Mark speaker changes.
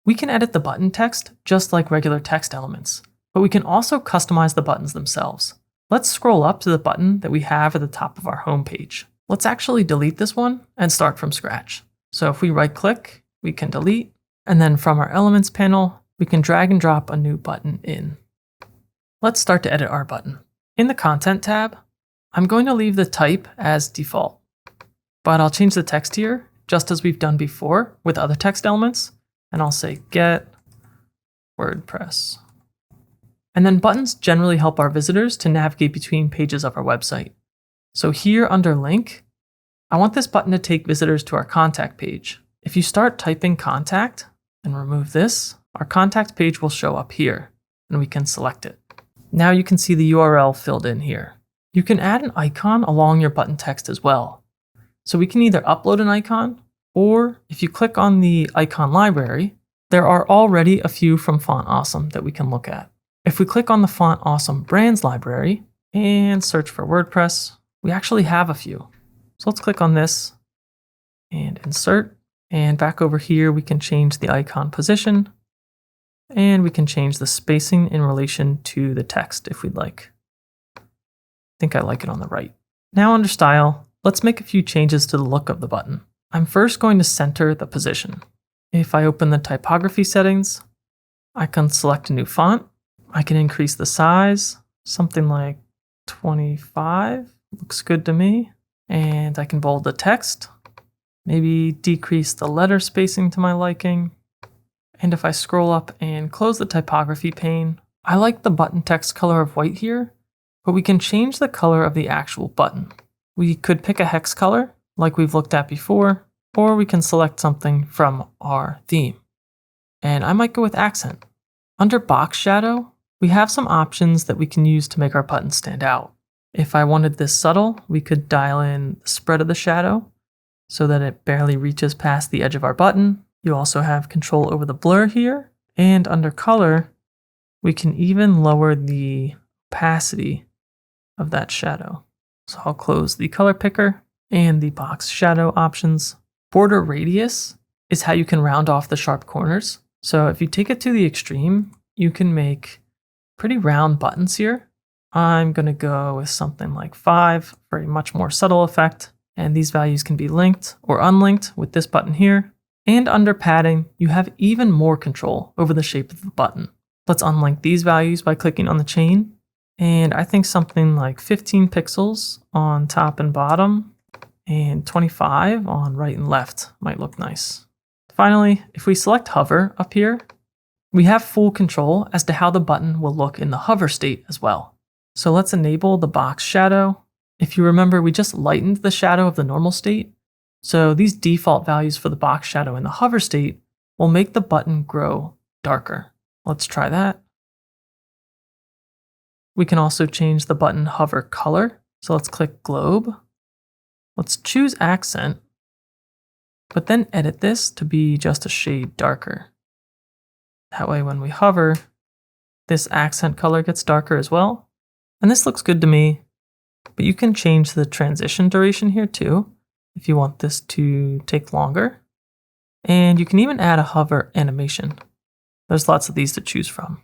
Speaker 1: We can edit the button text just like regular text elements, but we can also customize the buttons themselves. Let's scroll up to the button that we have at the top of our home page. Let's actually delete this one and start from scratch. So if we right click, we can delete, and then from our Elements panel, we can drag and drop a new button in. Let's start to edit our button. In the Content tab, I'm going to leave the type as default, but I'll change the text here just as we've done before with other text elements, and I'll say get WordPress. And then buttons generally help our visitors to navigate between pages of our website. So here under link, I want this button to take visitors to our contact page. If you start typing contact and remove this, our contact page will show up here and we can select it. Now you can see the URL filled in here. You can add an icon along your button text as well. So we can either upload an icon, or if you click on the icon library, there are already a few from Font Awesome that we can look at. If we click on the Font Awesome brands library and search for WordPress, we actually have a few. So let's click on this and insert. And back over here, we can change the icon position and we can change the spacing in relation to the text if we'd like. I think I like it on the right. Now under style, let's make a few changes to the look of the button. I'm first going to center the position. If I open the typography settings, I can select a new font. I can increase the size, something like 25, looks good to me. And I can bold the text, maybe decrease the letter spacing to my liking. And if I scroll up and close the typography pane, I like the button text color of white here, but we can change the color of the actual button. We could pick a hex color like we've looked at before, or we can select something from our theme. And I might go with accent. Under box shadow, we have some options that we can use to make our button stand out. If I wanted this subtle, we could dial in the spread of the shadow so that it barely reaches past the edge of our button. You also have control over the blur here. And under color, we can even lower the opacity of that shadow. So I'll close the color picker and the box shadow options. Border radius is how you can round off the sharp corners. So if you take it to the extreme, you can make pretty round buttons here. I'm going to go with something like 5 for a much more subtle effect. And these values can be linked or unlinked with this button here. And under padding, you have even more control over the shape of the button. Let's unlink these values by clicking on the chain. And I think something like 15 pixels on top and bottom and 25 on right and left might look nice. Finally, if we select hover up here, we have full control as to how the button will look in the hover state as well. So let's enable the box shadow. If you remember, we just lightened the shadow of the normal state. So these default values for the box shadow in the hover state will make the button grow darker. Let's try that. We can also change the button hover color. So let's click globe. Let's choose accent, but then edit this to be just a shade darker. That way when we hover, this accent color gets darker as well. And this looks good to me, but you can change the transition duration here too, if you want this to take longer. And you can even add a hover animation. There's lots of these to choose from.